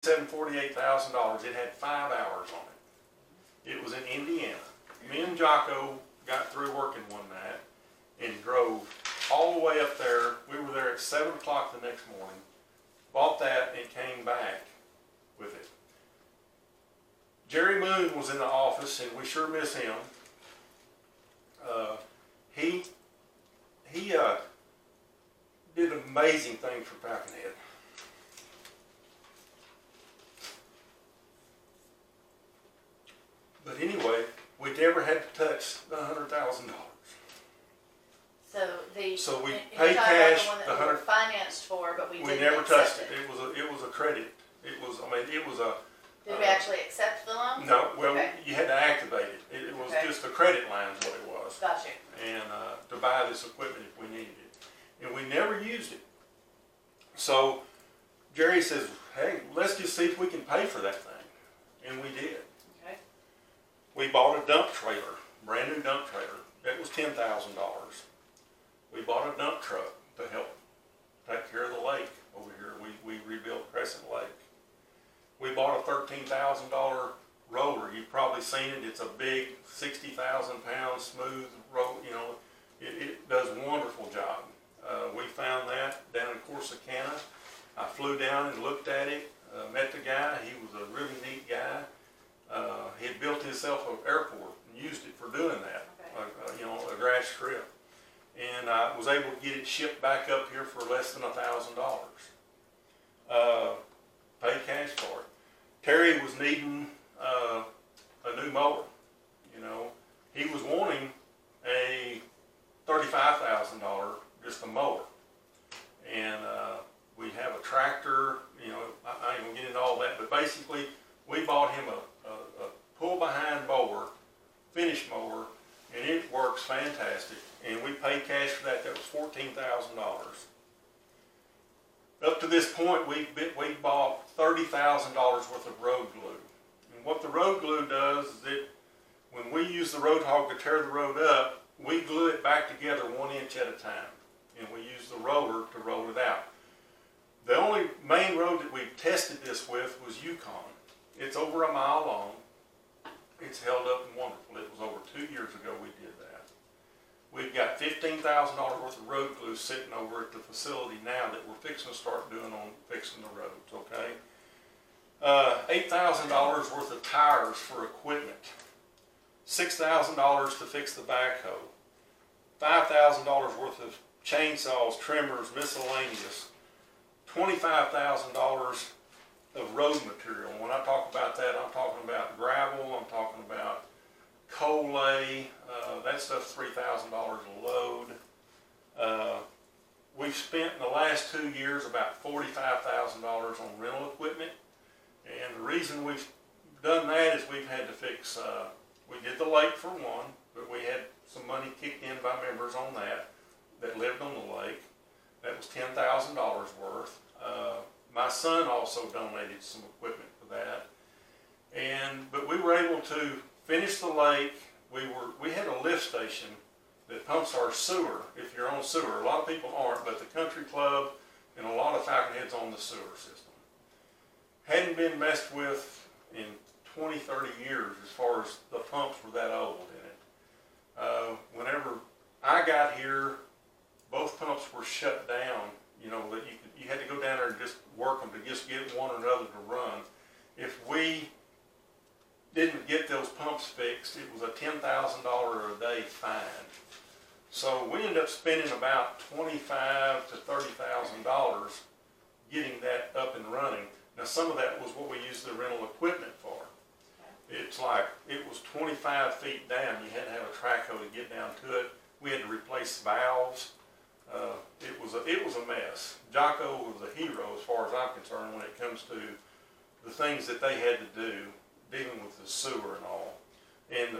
$48,000. It had 5 hours on it. It was in Indiana. Me and Jocko got through working one night and drove all the way up there. We were there at 7 o'clock the next morning, bought that, and came back with it. Jerry Moon was in the office, and we sure miss him. He did amazing things for Falconhead. But anyway, we never had to touch the $100,000. So we you're paid talking about cash the one that the we were 100. financed for, but we didn't never accept touched it. It was a credit. It was a. Did we actually accept the loan? No, well, Okay. you had to activate it. It was Okay. just a credit line is what it was. Got you. And to buy this equipment if we needed it. And we never used it. So Jerry says, hey, let's just see if we can pay for that thing. And we did. Okay. We bought a dump trailer, brand new dump trailer. That was $10,000. We bought a dump truck to help take care of the lake over here. We rebuilt Crescent Lake. We bought a $13,000 roller. You've probably seen it. It's a big 60,000 pound smooth roller. You know, it does a wonderful job. We found that down in Corsicana. I flew down and looked at it, met the guy. He was a really neat guy. He had built himself an airport and used it for doing that, Okay. you know, a grass strip. And I was able to get it shipped back up here for less than $1,000. Paid cash for it. Terry was needing a new mower. You know, he was wanting a $35,000 just a mower. And we have a tractor. You know, I ain't gonna get into all that, but basically we bought him a pull-behind mower, finish mower, and it works fantastic. And we paid cash for that. That was $14,000. Up to this point, we bought $30,000 worth of road glue. And what the road glue does is that when we use the road hog to tear the road up, we glue it back together 1 inch at a time. And we use the roller to roll it out. The only main road that we've tested this with was Yukon. It's over a mile long. It's held up and wonderful. It was over 2 years ago we did that. We've got $15,000 worth of road glue sitting over at the facility now that we're fixing to start doing on fixing the roads, okay? $8,000 worth of tires for equipment. $6,000 to fix the backhoe. $5,000 worth of chainsaws, trimmers, miscellaneous. $25,000 of road material. When I talk about that, I'm talking about gravel, I'm talking about coal lay, that stuff's $3,000 a load. We've spent in the last 2 years about $45,000 on rental equipment. And the reason we've done that is we've had to fix, we did the lake for one, but we had some money kicked in by members on that lived on the lake. That was $10,000 worth. My son also donated some equipment for that. But we were able to finish the lake. We had a lift station that pumps our sewer, if you're on sewer. A lot of people aren't, but the country club and a lot of Falconhead's on the sewer system. Hadn't been messed with in 20, 30 years as far as the pumps were that old in it. Whenever I got here, both pumps were shut down. You know, that you had to go down there and just work them to just get one or another to run. If we didn't get those pumps fixed, it was a $10,000 a day fine. So we ended up spending about $25,000 to $30,000 getting that up and running. Now some of that was what we used the rental equipment for. It's like, it was 25 feet down. You had to have a trackhoe to get down to it. We had to replace valves. It was a mess. Jocko was a hero as far as I'm concerned when it comes to the things that they had to do dealing with the sewer and all. And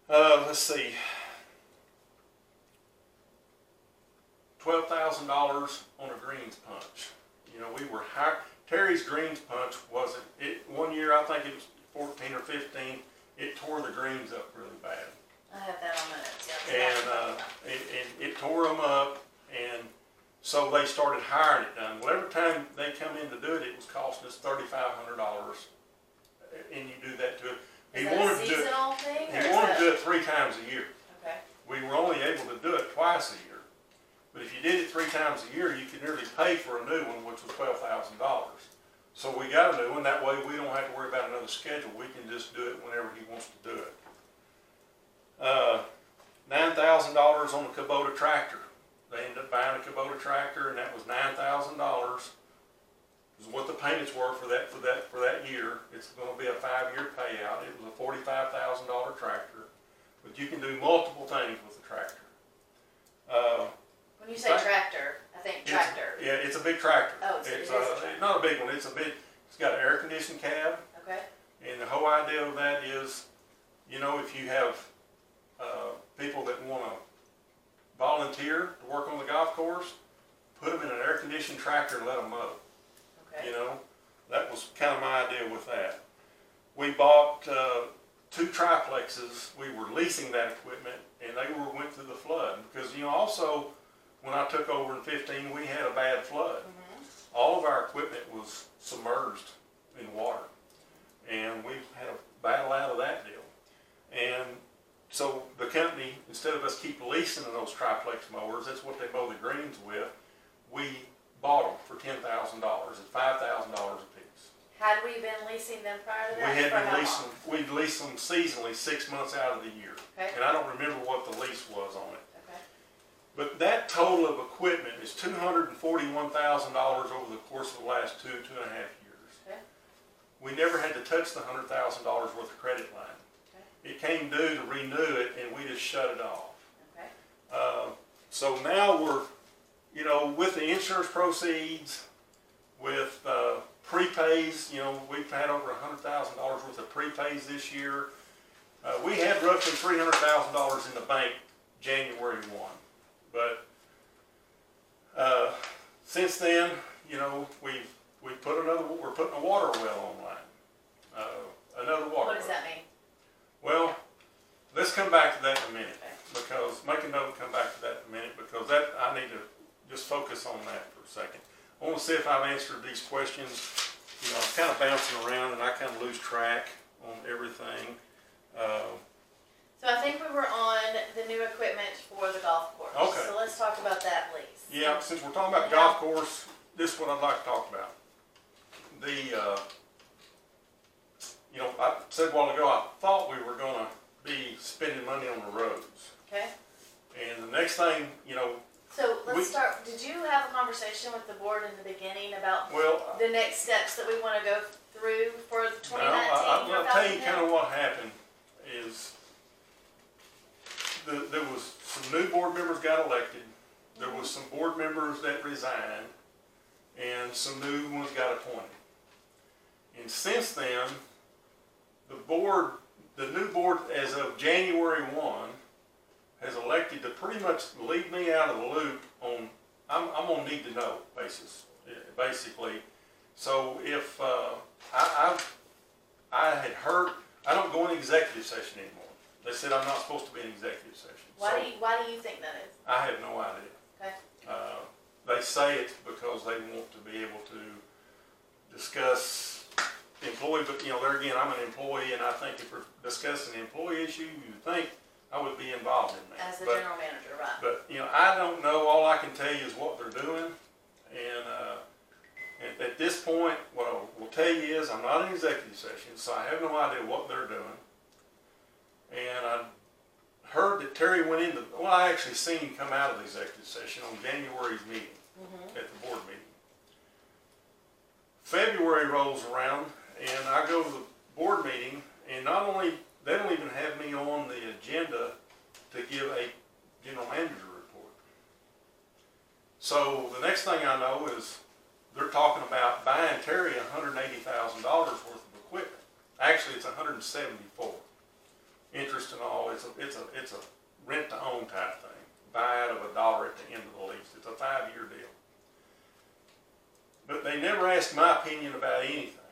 let's see, $12,000 on a greens punch. You know, we were Terry's greens punch wasn't, 1 year I think it was 14 or 15, it tore the greens up really bad. I have that on minutes, yeah. And it tore them up, and So they started hiring it done. Well, every time they come in to do it, it was costing us $3,500, and you do that to it. Is that a seasonal thing? He wanted to do it 3 times a year. Okay. We were only able to do it twice a year. But if you did it 3 times a year, you could nearly pay for a new one, which was $12,000. So we got a new one. That way we don't have to worry about another schedule. We can just do it whenever he wants to do it. $9,000 on the Kubota tractor. They ended up buying a Kubota tractor, and that was $9,000. Is what the payments were for that year. It's going to be a 5-year payout. It was a $45,000 tractor, but you can do multiple things with the tractor. When you say tractor, I think tractor. Yeah, it's a big tractor. Oh, it's not a big one. It's got an air conditioned cab. Okay. And the whole idea of that is, if you have people that want to volunteer to work on the golf course, put them in an air conditioned tractor and let them mow. Okay. That was kind of my idea with that. We bought 2 triplexes. We were leasing that equipment, and they went through the flood because also when I took over in 2015, we had a bad flood. All of our equipment was submerged in water, and we had a battle out of that deal. And so the company, instead of us keep leasing those triplex mowers, that's what they mow the greens with, we bought them for $10,000 at $5,000 a piece. Had we been leasing them prior to that? We had been leasing. We'd lease them seasonally 6 months out of the year, Okay. and I don't remember what the lease was on it. Okay. But that total of equipment is $241,000 over the course of the last 2.5 years. Okay. We never had to touch the $100,000 worth of credit line. Okay. It came due to renew it, and we just shut it off. Okay. So now we're, with the insurance proceeds, with prepays, we've had over $100,000 worth of prepays this year. We had roughly $300,000 in the bank January 1. But since then, we're putting a water well online. Another water well. What does that mean? Well, let's come back to that in a minute, because make a note and come back to that in a minute, because I need to just focus on that for a second. I want to see if I've answered these questions. I'm kind of bouncing around and I kind of lose track on everything. So I think we were on the new equipment for the golf course. Okay. So let's talk about that lease. Yeah, since we're talking about golf course, this is what I'd like to talk about. I said a while ago, I thought we were going to be spending money on the roads. Okay. And the next thing, So let's start. Did you have a conversation with the board in the beginning about well, the next steps that we want to go through for 2019? I'll tell you kind of what happened is there was some new board members got elected. There was some board members that resigned, and some new ones got appointed. And since then, the new board, as of January 1, has elected to pretty much leave me out of the loop on, I'm on need to know basis, basically. So if I had heard, I don't go in executive session anymore. They said I'm not supposed to be in executive session. Why do you think that is? I have no idea. Okay. They say it's because they want to be able to discuss employee, but there again, I'm an employee, and I think if we're discussing the employee issue, you would think I would be involved in that. As the general manager, right? But I don't know. All I can tell you is what they're doing, and at this point, what I will tell you is I'm not in executive session, so I have no idea what they're doing. And I heard that Terry went into. Well, I actually seen him come out of the executive session on January's meeting at the board meeting. February rolls around, and I go to the board meeting, and not only they don't even have me on the agenda to give a general manager report. So the next thing I know is they're talking about buying Terry $180,000 worth of equipment. Actually, it's $174,000. Interest and all. It's a rent to own type thing. Buy out of $1 at the end of the lease. It's a 5-year deal. But they never asked my opinion about anything.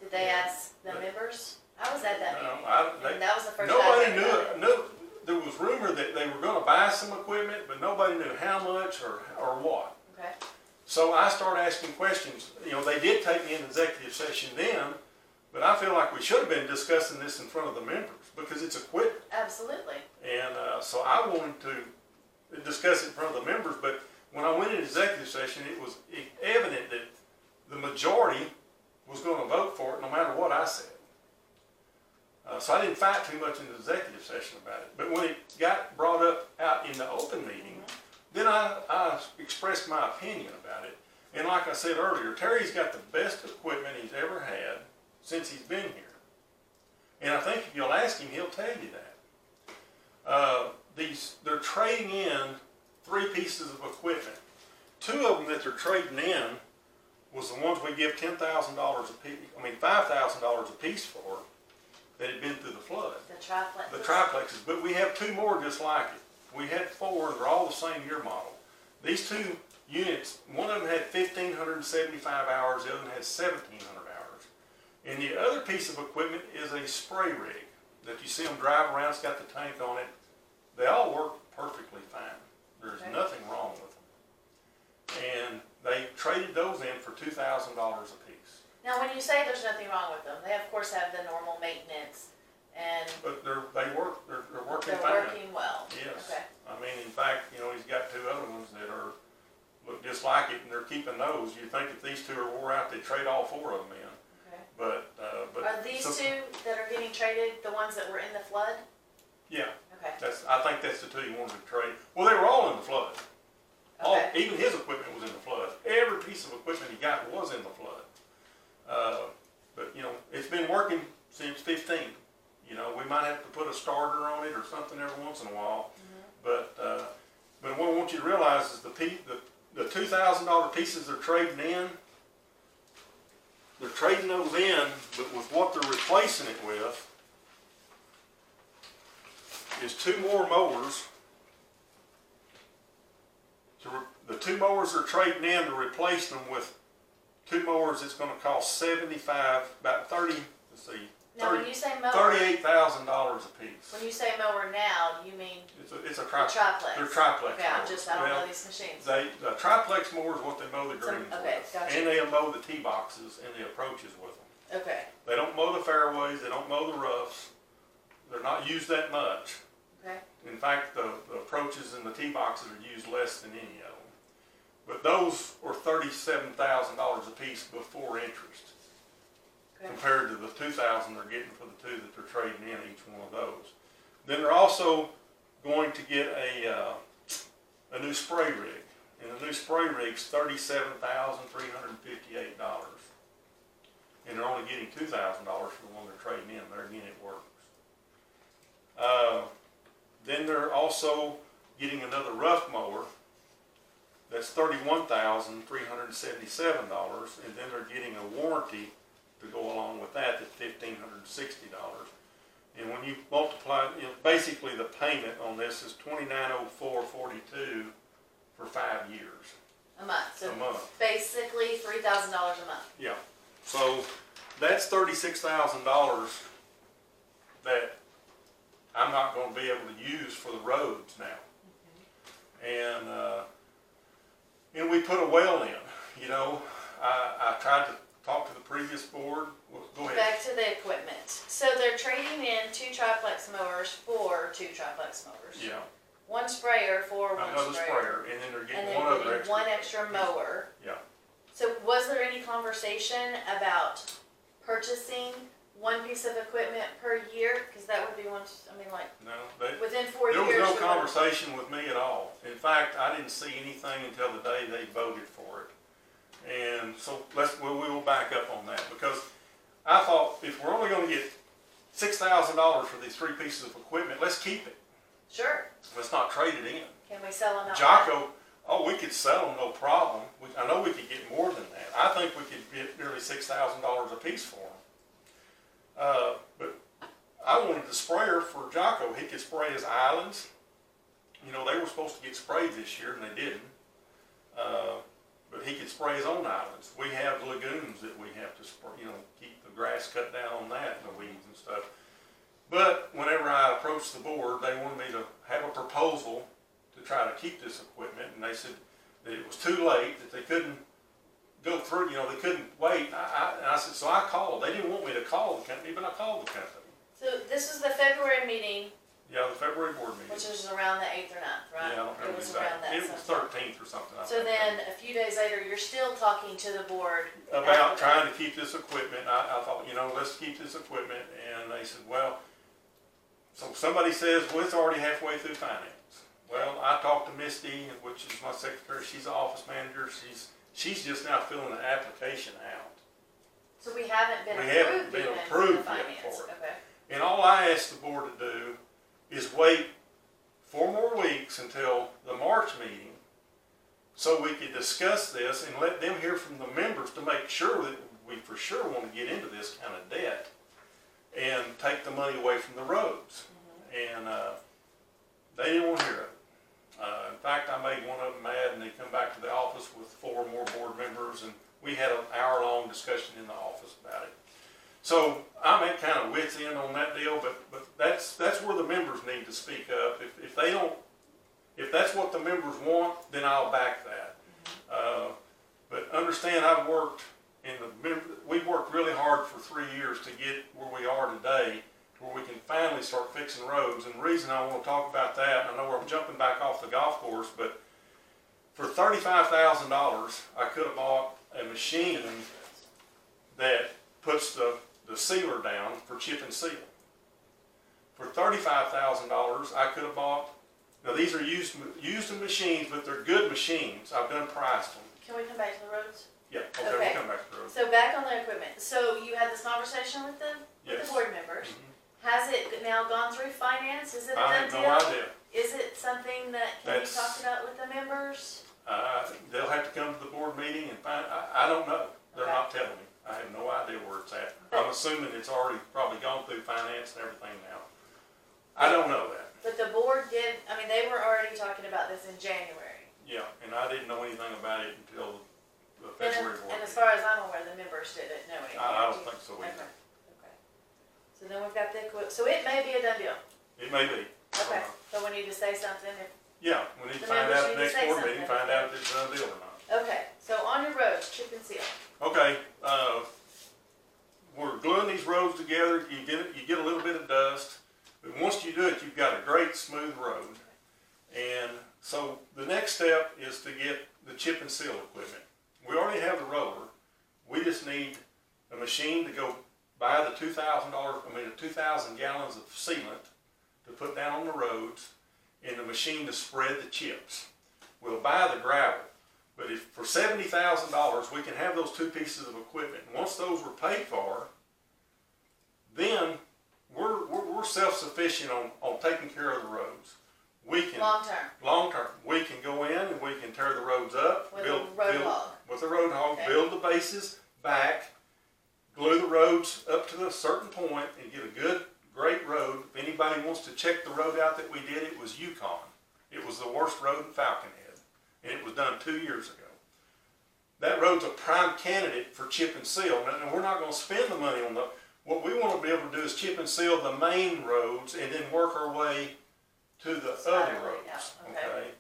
Did they ask the members? I was at that meeting. And that was the first time. Nobody knew. There was rumor that they were going to buy some equipment, but nobody knew how much or what. Okay. So I started asking questions. You know, they did take me in executive session then, but I feel like we should have been discussing this in front of the members because it's equipment. Absolutely. And so I wanted to discuss it in front of the members, but when I went into executive session, it was evident that the majority was going to vote for it no matter what I said. So I didn't fight too much in the executive session about it. But when it got brought up out in the open meeting, then I expressed my opinion about it. And like I said earlier, Terry's got the best equipment he's ever had since he's been here. And I think if you'll ask him, he'll tell you that. They're trading in 3 pieces of equipment. 2 of them that they're trading in was the ones we give $10,000 a piece, $5,000 a piece for, that had been through the flood. The triplexes. The triplexes, but we have 2 more just like it. We had 4, and they're all the same year model. These 2 units, one of them had 1,575 hours, the other one had 1,700 hours. And the other piece of equipment is a spray rig that you see them drive around. It's got the tank on it. They all work perfectly fine. There's nothing wrong with them. And they traded those in for $2,000 a piece. Now, when you say there's nothing wrong with them, they of course have the normal maintenance, and But they're working they're fine. working well. Yes. Okay. I mean, in fact, you know, he's got 2 other ones that look just like it, and they're keeping those. You'd think if these 2 are wore out, they'd trade all 4 of them in. Okay. But Are these 2 that are getting traded the ones that were in the flood? Yeah, Okay. I think that's the 2 he wanted to trade. Well, they were all in the flood. Okay. Even his equipment was in the flood. Every piece of equipment he got was in the flood. But you know, it's been working since 15. You know, we might have to put a starter on it or something every once in a while. But what I want you to realize is the $2,000 pieces they're trading in. They're trading those in, but with what they're replacing it with is 2 more mowers. The 2 mowers are trading in to replace them with 2 mowers. It's going to cost about 30. Let's see. Now, when you say mower, $38,000 a piece. when you say mower now, you mean It's a the triplex? They're triplex Okay, mowers. I don't know these machines. The triplex mower is what they mow the greens Okay, with, gotcha. and they'll mow the tee boxes and the approaches with them. Okay. They don't mow the fairways. They don't mow the roughs. They're not used that much. Okay. In fact, the approaches and the tee boxes are used less than any of them. But those were $37,000 a piece before interest, compared to the $2,000 they're getting for the 2 that they're trading in each one of those. Then they're also going to get a new spray rig, and the new spray rig's $37,358, and they're only getting $2,000 for the one they're trading in. There again, it works. Then they're also getting another rough mower. That's $31,377, and then they're getting a warranty to go along with that. That's $1,560. And when you multiply, you know, basically the payment on this is $2904.42 for 5 years. A month. So A month. basically $3,000 a month. Yeah. So that's $36,000 that I'm not going to be able to use for the roads now. And we put a well in. You know, I tried to talk to the previous board. Well, go ahead. Back to the equipment. So they're trading in 2 triplex mowers for 2 triplex mowers. Yeah. 1 sprayer for 1 Another sprayer. sprayer, and then they're getting And then one other getting extra. 1 extra mower. Yeah. So was there any conversation about purchasing 1 piece of equipment per year? Because that would be one, No, within 4 there years. was no we conversation with me at all. In fact, I didn't see anything until the day they voted for it. And so we will back up on that, because I thought if we're only going to get $6,000 for these 3 pieces of equipment, let's keep it. Sure. Let's not trade it in. Can we sell them out? Jocko, we could sell them, no problem. I know we could get more than that. I think we could get nearly $6,000 a piece for them. But I wanted the sprayer for Jocko. He could spray his islands. You know, they were supposed to get sprayed this year, and they didn't. But he could spray his own islands. We have lagoons that we have to spray, you know, keep the grass cut down on that and the weeds and stuff. But whenever I approached the board, they wanted me to have a proposal to try to keep this equipment, and they said, that it was too late, that they couldn't go through, they couldn't wait. And I said, so I called. They didn't want me to call the company, but I called the company. So this was the February meeting, Yeah, the February board meeting. which was around the 8th or 9th, right? Yeah, I don't remember It was exactly. around that. It was 13th or something. I So think. then, a few days later, you're still talking to the board. About trying to keep this equipment. I thought, let's keep this equipment. And they said, well, so somebody says, well, it's already halfway through finance. Well, I talked to Misty, which is my secretary. She's the office manager. She's just now filling the application out. So we haven't been We approved haven't been even approved for the yet finance. for it. Okay. And all I asked the board to do is wait 4 more weeks until the March meeting so we could discuss this and let them hear from the members to make sure that we for sure want to get into this kind of debt and take the money away from the roads. And they didn't want to hear it. In fact, I made one of them mad, and they come back to the office with 4 more board members, and we had an hour-long discussion in the office about it. So I'm at kind of wit's end on that deal, but that's where the members need to speak up. If they don't, if that's what the members want, then I'll back that. But understand, I've worked we've worked really hard for 3 years to get where we are today, to where we can finally start fixing roads. And the reason I want to talk about that, I know I'm jumping back off the golf course, but for $35,000, I could have bought a machine that puts the sealer down for chip and seal. For $35,000, I could have bought, now these are used machines, but they're good machines. I've done priced them. Can we come back to the roads? Yeah, okay, Okay. we'll come back to those. So back on the equipment. So you had this conversation with the Yes. board members. Mhm. Has it now gone through finance? Is it a I done have deal? no idea. Is it something that can be That's- talked about with the members? They'll have to come to the board meeting and find, I don't know. They're Okay. not telling me. I have no idea where it's at. But- I'm assuming it's already probably gone through finance and everything now. I don't know that. But the board did, I mean, they were already talking about this in January. Yeah, and I didn't know anything about it until the And, February board and as meeting. far as I'm aware, the members didn't know anything. I don't think so Okay, either. okay. So then we've got the equipment, so it may be a done deal. It may be. I don't Okay, know. so we need to say something if, Yeah, we need to The find members out at need the to next say board meeting, something. find out if it's a done deal or not. okay, so on your roads, chip and seal. Okay, we're gluing these roads together. You get a little bit of dust, but once you do it, you've got a great smooth road. And so the next step is to get the chip and seal equipment. We already have the roller. We just need a machine to go buy the $2,000 gallons of sealant to put down on the roads, and a machine to spread the chips. We'll buy the gravel. But if for $70,000 we can have those 2 pieces of equipment, and once those were paid for, then we're self-sufficient on taking care of the roads. We can Long term, we can go in and we can tear the roads up, with a road hog. with a road hog, Okay. build the bases back, glue the roads up to a certain point, and get a great road. If anybody wants to check the road out that we did, it was Yukon. It was the worst road in Falcon Head, and it was done 2 years ago. That road's a prime candidate for chip and seal, and we're not going to spend the money on what we want to be able to do is chip and seal the main roads and then work our way to the other roads. Yeah, okay.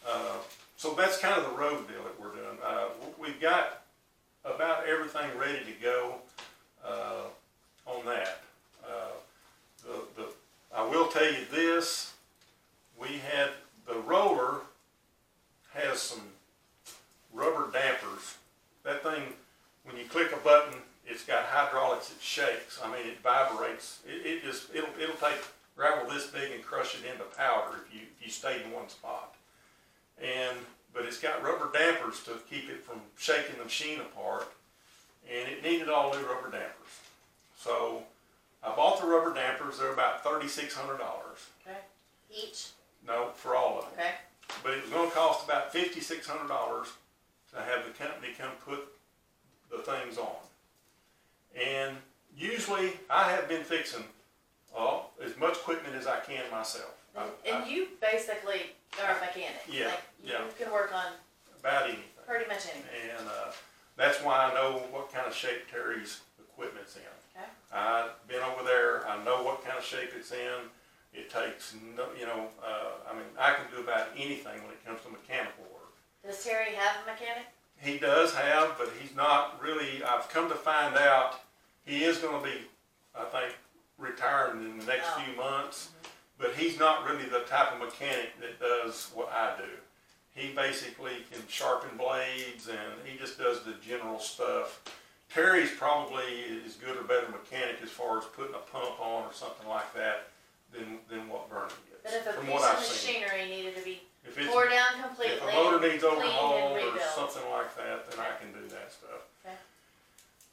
Okay. So that's kind of the road deal that we're doing. We've got about everything ready to go on that. I will tell you this: the roller has some rubber dampers. That thing, when you click a button, it's got hydraulics. It shakes. I mean, it vibrates. It'll take gravel this big and crush it into powder if you stay in one spot. But it's got rubber dampers to keep it from shaking the machine apart, and it needed all new rubber dampers. So I bought the rubber dampers. They're about $3,600. Okay, each, No, for all of them. okay, But it was going to cost about $5,600 to have the company come put the things on. And usually I have been fixing as much equipment as I can myself. and you basically are a mechanic. Yeah, Like, yeah. you can work on About anything. pretty much anything. And that's why I know what kind of shape Terry's equipment's in. Okay. I've been over there. I know what kind of shape it's in. It takes, I mean, I can do about anything when it comes to mechanical work. Does Terry have a mechanic? He does have, but he's not really, I've come to find out, he is gonna be, I think, retiring in the next Oh. few months, but he's not really the type of mechanic that does what I do. He basically can sharpen blades and he just does the general stuff. Terry's probably as good or better mechanic as far as putting a pump on or something like that than what Bernie But is, if a from piece what of I've seen. machinery needed to be If it's, tore down completely, if a motor needs cleaned overhauled and or rebuilt. something like that, then I can do that stuff. Okay.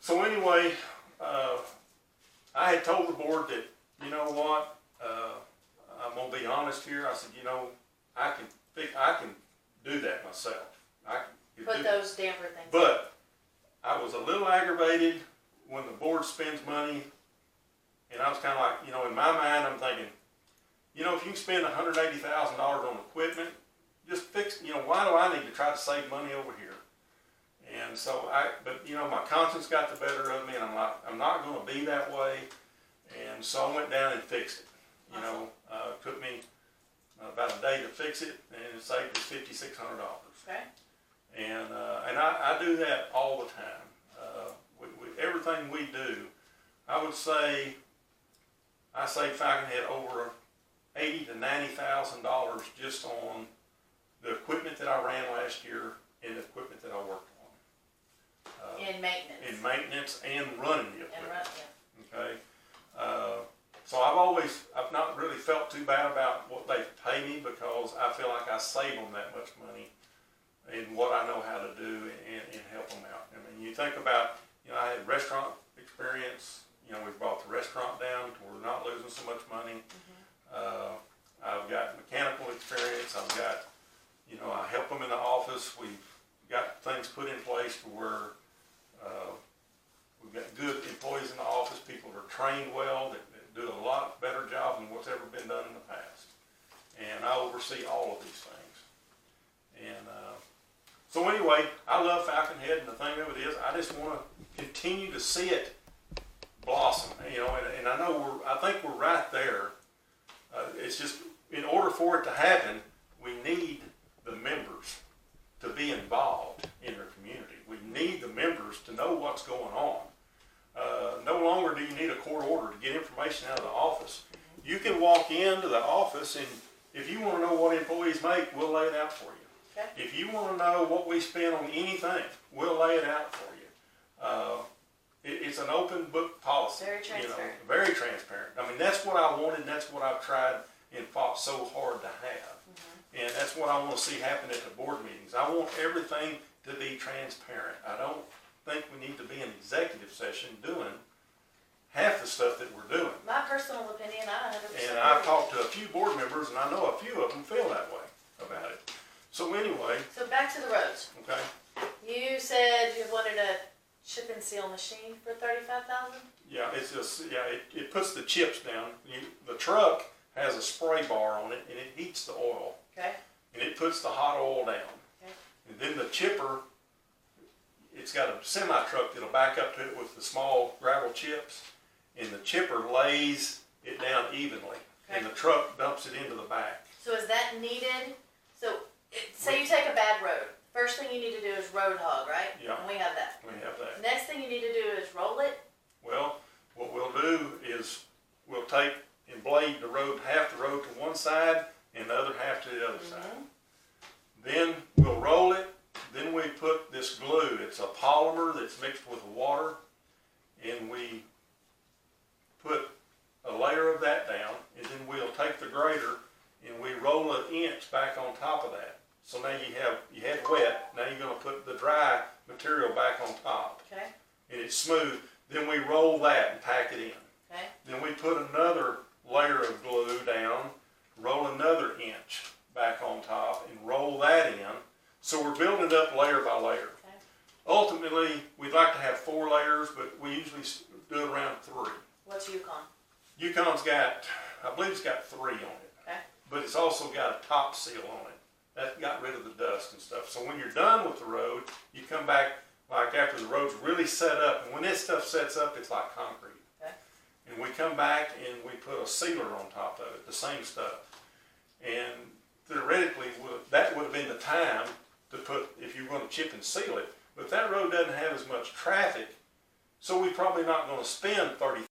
So anyway, I had told the board that, you know what, I'm gonna be honest here. I said, you know, I can do that myself. I can Put do those damper things. But I was a little aggravated when the board spends money, and I was kind of like, you know, in my mind, I'm thinking, you know, if you can spend $180,000 on equipment, just fix, you know, why do I need to try to save money over here? And so but you know, my conscience got the better of me, and I'm not going to be that way. And so I went down and fixed it. You know, it took me about a day to fix it, and it saved us $5,600. Okay. And I do that all the time. Everything we do, I would say, I saved Falconhead over $80,000 to $90,000 just on the equipment that I ran last year and the equipment that I worked on. In maintenance. In maintenance and running the And equipment. yeah. Okay. So I've not really felt too bad about what they pay me because I feel like I save them that much money in what I know how to do and help them out. I mean, you think about, you know, I had restaurant experience. You know, we brought the restaurant down to where we're not losing so much money. I've got mechanical experience. I've got, you know, I help them in the office. We've got things put in place to where we've got good employees in the office. People are trained well, that do a lot better job than what's ever been done in the past. And I oversee all of these things. And so anyway, I love Falconhead, and the thing of it is, I just want to continue to see it blossom. You know, and I know I think we're right there. It's just, in order for it to happen, we need the members to be involved in their community. We need the members to know what's going on. No longer do you need a court order to get information out of the office. You can walk into the office, and if you want to know what employees make, we'll lay it out for you. Okay. If you want to know what we spend on anything, we'll lay it out for you. It's an open book policy. Very transparent. You know, very transparent. I mean, that's what I wanted, and that's what I've tried and fought so hard to have. And that's what I want to see happen at the board meetings. I want everything to be transparent. I don't think we need to be in executive session doing half the stuff that we're doing. My personal opinion, I 100% And I've agree. talked to a few board members, and I know a few of them feel that way about it. So anyway, So back to the roads. okay, You said you wanted a chip and seal machine for $35,000. yeah, it's just, yeah, it puts the chips down. The truck has a spray bar on it, and it heats the oil, Okay. and it puts the hot oil down. Okay. And then the chipper, it's got a semi-truck that'll back up to it with the small gravel chips, and the chipper lays it down evenly, and the truck dumps it into the back. So is that needed? So say you take a bad road. First thing you need to do is road hog, right? Yeah. And we have that. We have that. Next thing you need to do is roll it. Well, what we'll do is we'll take and blade the road, half the road to one side and the other half to the other side. Then we'll roll it. Then we put this glue. It's a polymer that's mixed with water, and we put a layer of that down, and then we'll take the grater and we roll an inch back on top of that. So now you had wet. Now you're going to put the dry material back on top, Okay. and it's smooth. Then we roll that and pack it in. Okay. Then we put another layer of glue down, roll another inch back on top, and roll that in. So we're building it up layer by layer. Okay. Ultimately, we'd like to have 4 layers, but we usually do it around 3. What's Yukon? Yukon's got, I believe it's got 3 on it, Okay. but it's also got a top seal on it. That got rid of the dust and stuff. So when you're done with the road, you come back like after the road's really set up, and when this stuff sets up, it's like concrete. Okay. And we come back and we put a sealer on top of it, the same stuff. And theoretically, that would have been the time to put, if you're gonna chip and seal it. But that road doesn't have as much traffic, so we're probably not gonna spend